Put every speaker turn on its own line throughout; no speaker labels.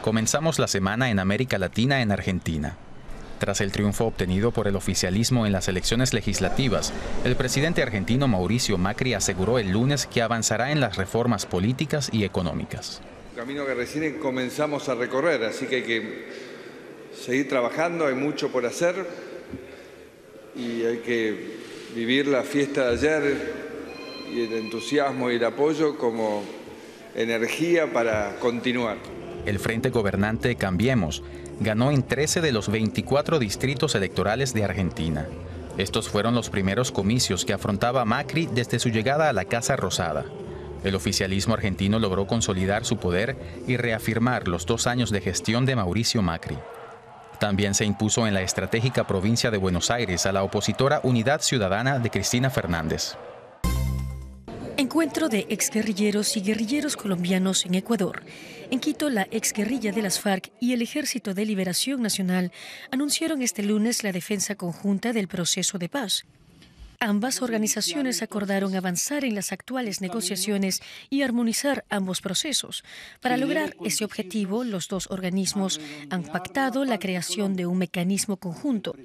Comenzamos la semana en América Latina en Argentina. Tras el triunfo obtenido por el oficialismo en las elecciones legislativas, el presidente argentino Mauricio Macri aseguró el lunes que avanzará en las reformas políticas y económicas.
Un camino que recién comenzamos a recorrer, así que hay que seguir trabajando, hay mucho por hacer y hay que vivir la fiesta de ayer y el entusiasmo y el apoyo como energía para continuar.
El frente gobernante Cambiemos ganó en 13 de los 24 distritos electorales de Argentina. Estos fueron los primeros comicios que afrontaba Macri desde su llegada a la Casa Rosada. El oficialismo argentino logró consolidar su poder y reafirmar los 2 años de gestión de Mauricio Macri. También se impuso en la estratégica provincia de Buenos Aires a la opositora Unidad Ciudadana de Cristina Fernández.
Encuentro de exguerrilleros y guerrilleros colombianos en Ecuador. En Quito, la exguerrilla de las FARC y el Ejército de Liberación Nacional anunciaron este lunes la defensa conjunta del proceso de paz. Ambas organizaciones acordaron avanzar en las actuales negociaciones y armonizar ambos procesos. Para lograr ese objetivo, los dos organismos han pactado la creación de un mecanismo conjunto.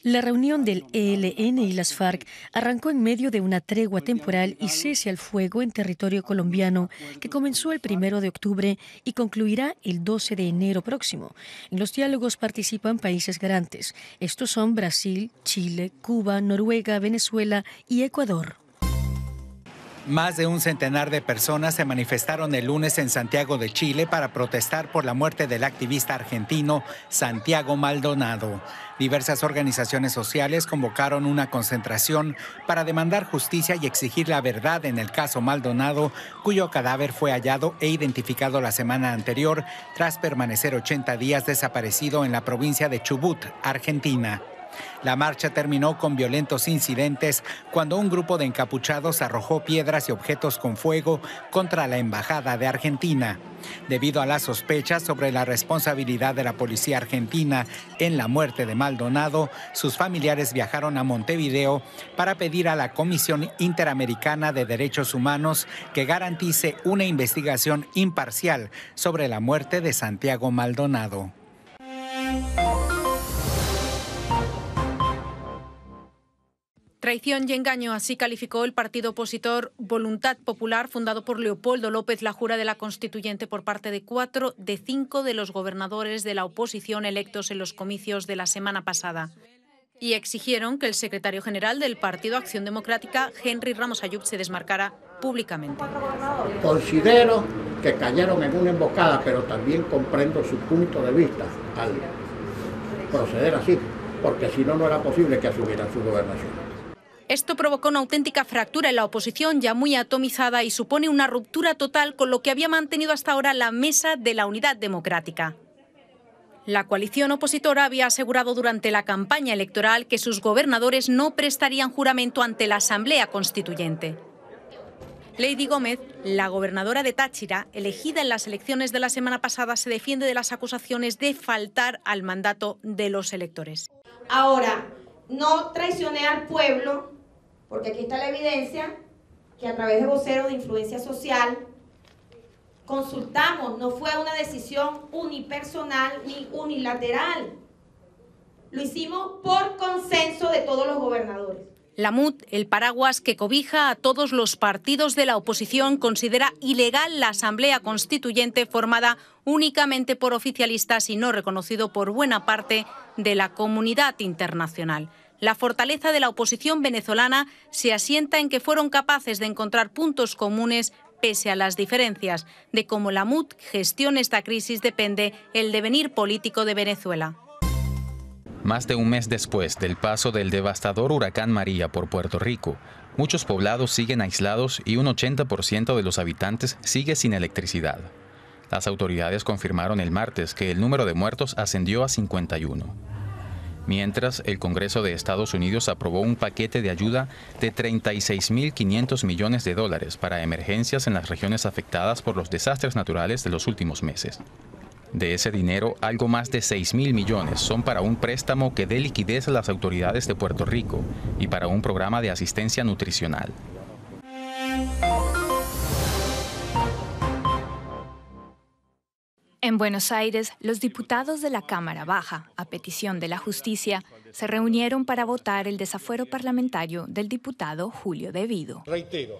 La reunión del ELN y las FARC arrancó en medio de una tregua temporal y cese al fuego en territorio colombiano que comenzó el 1 de octubre y concluirá el 12 de enero próximo. En los diálogos participan países garantes. Estos son Brasil, Chile, Cuba, Noruega, Venezuela y Ecuador.
Más de un centenar de personas se manifestaron el lunes en Santiago de Chile para protestar por la muerte del activista argentino Santiago Maldonado. Diversas organizaciones sociales convocaron una concentración para demandar justicia y exigir la verdad en el caso Maldonado, cuyo cadáver fue hallado e identificado la semana anterior tras permanecer 80 días desaparecido en la provincia de Chubut, Argentina. La marcha terminó con violentos incidentes cuando un grupo de encapuchados arrojó piedras y objetos con fuego contra la embajada de Argentina. Debido a las sospechas sobre la responsabilidad de la policía argentina en la muerte de Maldonado, sus familiares viajaron a Montevideo para pedir a la Comisión Interamericana de Derechos Humanos que garantice una investigación imparcial sobre la muerte de Santiago Maldonado.
Traición y engaño, así calificó el partido opositor Voluntad Popular, fundado por Leopoldo López, la jura de la Constituyente por parte de 4 de 5 de los gobernadores de la oposición electos en los comicios de la semana pasada. Y exigieron que el secretario general del Partido Acción Democrática, Henry Ramos Ayub, se desmarcara públicamente.
Considero que cayeron en una emboscada, pero también comprendo su punto de vista al proceder así, porque si no, no era posible que asumieran su gobernación.
Esto provocó una auténtica fractura en la oposición ya muy atomizada y supone una ruptura total con lo que había mantenido hasta ahora la Mesa de la Unidad Democrática. La coalición opositora había asegurado durante la campaña electoral que sus gobernadores no prestarían juramento ante la Asamblea Constituyente. Lady Gómez, la gobernadora de Táchira, elegida en las elecciones de la semana pasada, se defiende de las acusaciones de faltar al mandato de los electores.
Ahora, no traicioné al pueblo, porque aquí está la evidencia que a través de voceros de influencia social consultamos, no fue una decisión unipersonal ni unilateral. Lo hicimos por consenso de todos los gobernadores.
La MUD, el paraguas que cobija a todos los partidos de la oposición, considera ilegal la Asamblea Constituyente formada únicamente por oficialistas y no reconocido por buena parte de la comunidad internacional. La fortaleza de la oposición venezolana se asienta en que fueron capaces de encontrar puntos comunes pese a las diferencias. De cómo la MUD gestione esta crisis depende el devenir político de Venezuela.
Más de un mes después del paso del devastador huracán María por Puerto Rico, muchos poblados siguen aislados y un 80% de los habitantes sigue sin electricidad. Las autoridades confirmaron el martes que el número de muertos ascendió a 51. Mientras, el Congreso de Estados Unidos aprobó un paquete de ayuda de $36.500 millones para emergencias en las regiones afectadas por los desastres naturales de los últimos meses. De ese dinero, algo más de 6.000 millones son para un préstamo que dé liquidez a las autoridades de Puerto Rico y para un programa de asistencia nutricional.
En Buenos Aires, los diputados de la Cámara Baja, a petición de la justicia, se reunieron para votar el desafuero parlamentario del diputado Julio De Vido.
Reitero,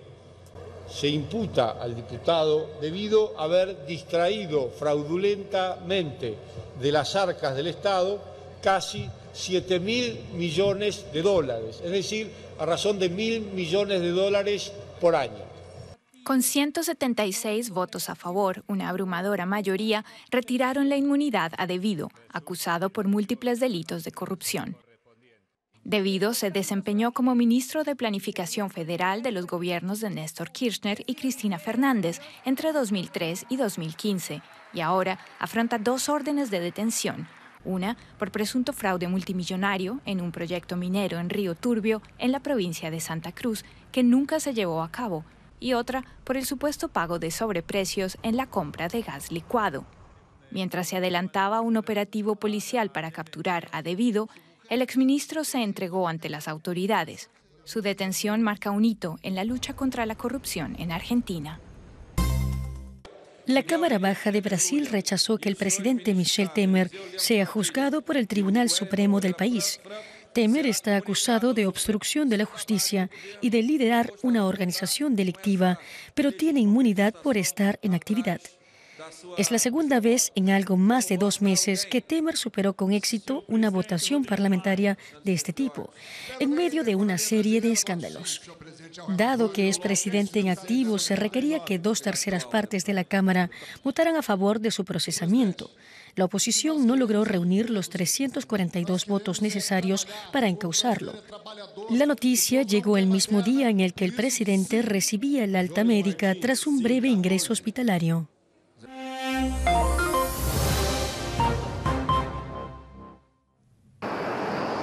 se imputa al diputado De Vido haber distraído fraudulentamente de las arcas del Estado casi 7.000 millones de dólares, es decir, a razón de 1.000 millones de dólares por año.
Con 176 votos a favor, una abrumadora mayoría retiraron la inmunidad a De Vido, acusado por múltiples delitos de corrupción. De Vido se desempeñó como ministro de Planificación Federal de los gobiernos de Néstor Kirchner y Cristina Fernández entre 2003 y 2015, y ahora afronta 2 órdenes de detención. Una por presunto fraude multimillonario en un proyecto minero en Río Turbio, en la provincia de Santa Cruz, que nunca se llevó a cabo, y otra por el supuesto pago de sobreprecios en la compra de gas licuado. Mientras se adelantaba un operativo policial para capturar a De Vido, el exministro se entregó ante las autoridades. Su detención marca un hito en la lucha contra la corrupción en Argentina.
La Cámara Baja de Brasil rechazó que el presidente Michel Temer sea juzgado por el Tribunal Supremo del país. Temer está acusado de obstrucción de la justicia y de liderar una organización delictiva, pero tiene inmunidad por estar en actividad. Es la segunda vez en algo más de 2 meses que Temer superó con éxito una votación parlamentaria de este tipo, en medio de una serie de escándalos. Dado que es presidente en activo, se requería que 2/3 partes de la Cámara votaran a favor de su procesamiento. La oposición no logró reunir los 342 votos necesarios para encausarlo. La noticia llegó el mismo día en el que el presidente recibía el alta médica tras un breve ingreso hospitalario.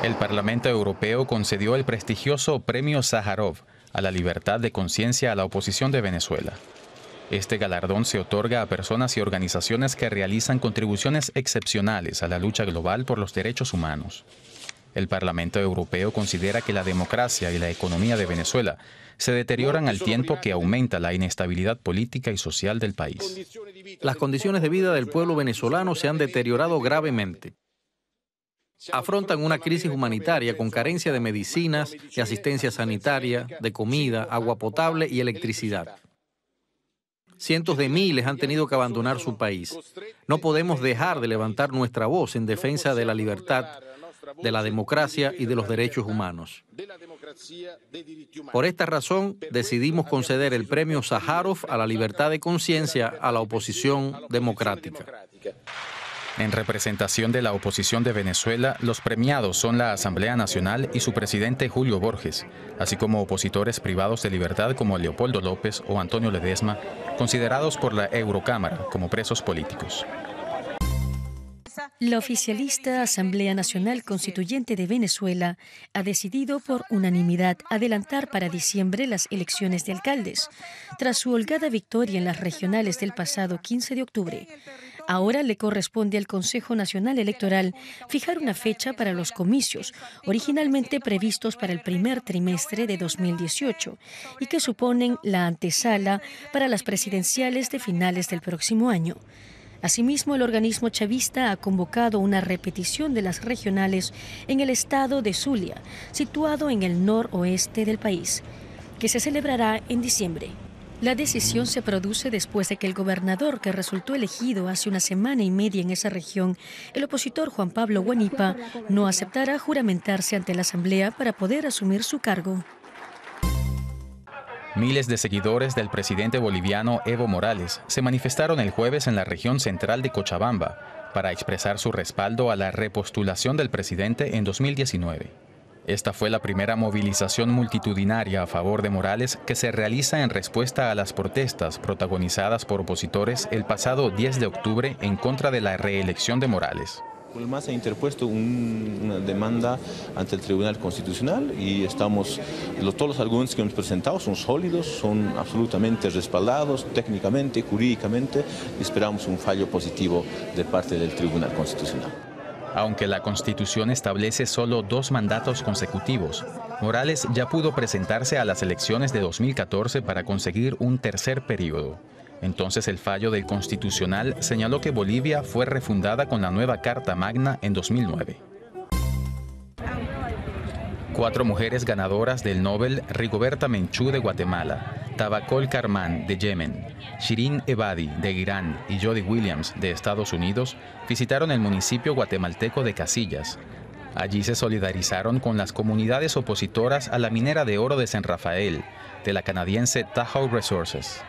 El Parlamento Europeo concedió el prestigioso Premio Sájarov a la libertad de conciencia a la oposición de Venezuela. Este galardón se otorga a personas y organizaciones que realizan contribuciones excepcionales a la lucha global por los derechos humanos. El Parlamento Europeo considera que la democracia y la economía de Venezuela se deterioran al tiempo que aumenta la inestabilidad política y social del país.
Las condiciones de vida del pueblo venezolano se han deteriorado gravemente. Afrontan una crisis humanitaria con carencia de medicinas, de asistencia sanitaria, de comida, agua potable y electricidad. Cientos de miles han tenido que abandonar su país. No podemos dejar de levantar nuestra voz en defensa de la libertad, de la democracia y de los derechos humanos. Por esta razón, decidimos conceder el Premio Sájarov a la libertad de conciencia a la oposición democrática.
En representación de la oposición de Venezuela, los premiados son la Asamblea Nacional y su presidente Julio Borges, así como opositores privados de libertad como Leopoldo López o Antonio Ledesma, considerados por la Eurocámara como presos políticos.
La oficialista Asamblea Nacional Constituyente de Venezuela ha decidido por unanimidad adelantar para diciembre las elecciones de alcaldes, tras su holgada victoria en las regionales del pasado 15 de octubre. Ahora le corresponde al Consejo Nacional Electoral fijar una fecha para los comicios, originalmente previstos para el primer trimestre de 2018, y que suponen la antesala para las presidenciales de finales del próximo año. Asimismo, el organismo chavista ha convocado una repetición de las regionales en el estado de Zulia, situado en el noroeste del país, que se celebrará en diciembre. La decisión se produce después de que el gobernador que resultó elegido hace una semana y media en esa región, el opositor Juan Pablo Guanipa, no aceptara juramentarse ante la Asamblea para poder asumir su cargo.
Miles de seguidores del presidente boliviano Evo Morales se manifestaron el jueves en la región central de Cochabamba para expresar su respaldo a la repostulación del presidente en 2019. Esta fue la primera movilización multitudinaria a favor de Morales que se realiza en respuesta a las protestas protagonizadas por opositores el pasado 10 de octubre en contra de la reelección de Morales.
El MAS ha interpuesto una demanda ante el Tribunal Constitucional y todos los argumentos que hemos presentado son sólidos, son absolutamente respaldados técnicamente, jurídicamente, y esperamos un fallo positivo de parte del Tribunal Constitucional.
Aunque la Constitución establece solo 2 mandatos consecutivos, Morales ya pudo presentarse a las elecciones de 2014 para conseguir un tercer periodo. Entonces el fallo del Constitucional señaló que Bolivia fue refundada con la nueva Carta Magna en 2009. 4 mujeres ganadoras del Nobel: Rigoberta Menchú de Guatemala, Tabacol Karman de Yemen, Shirin Ebadi de Irán y Jody Williams de Estados Unidos visitaron el municipio guatemalteco de Casillas. Allí se solidarizaron con las comunidades opositoras a la minera de oro de San Rafael, de la canadiense Tahoe Resources.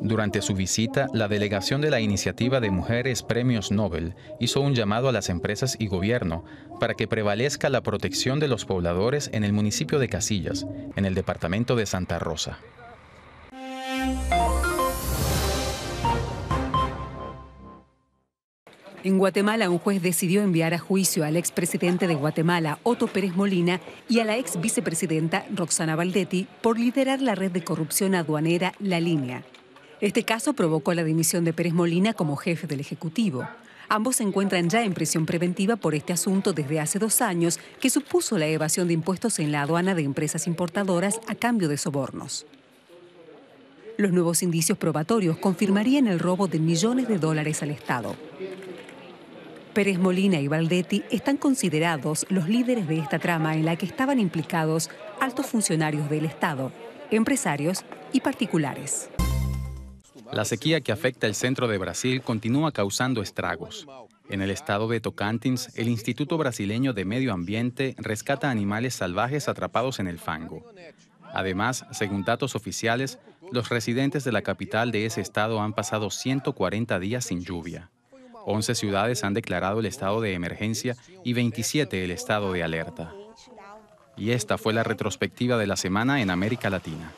Durante su visita, la delegación de la Iniciativa de Mujeres Premios Nobel hizo un llamado a las empresas y gobierno para que prevalezca la protección de los pobladores en el municipio de Casillas, en el departamento de Santa Rosa.
En Guatemala, un juez decidió enviar a juicio al expresidente de Guatemala, Otto Pérez Molina, y a la ex vicepresidenta Roxana Baldetti por liderar la red de corrupción aduanera La Línea. Este caso provocó la dimisión de Pérez Molina como jefe del Ejecutivo. Ambos se encuentran ya en prisión preventiva por este asunto desde hace 2 años, que supuso la evasión de impuestos en la aduana de empresas importadoras a cambio de sobornos. Los nuevos indicios probatorios confirmarían el robo de millones de dólares al Estado. Pérez Molina y Baldetti están considerados los líderes de esta trama en la que estaban implicados altos funcionarios del Estado, empresarios y particulares.
La sequía que afecta el centro de Brasil continúa causando estragos. En el estado de Tocantins, el Instituto Brasileño de Medio Ambiente rescata animales salvajes atrapados en el fango. Además, según datos oficiales, los residentes de la capital de ese estado han pasado 140 días sin lluvia. 11 ciudades han declarado el estado de emergencia y 27 el estado de alerta. Y esta fue la retrospectiva de la semana en América Latina.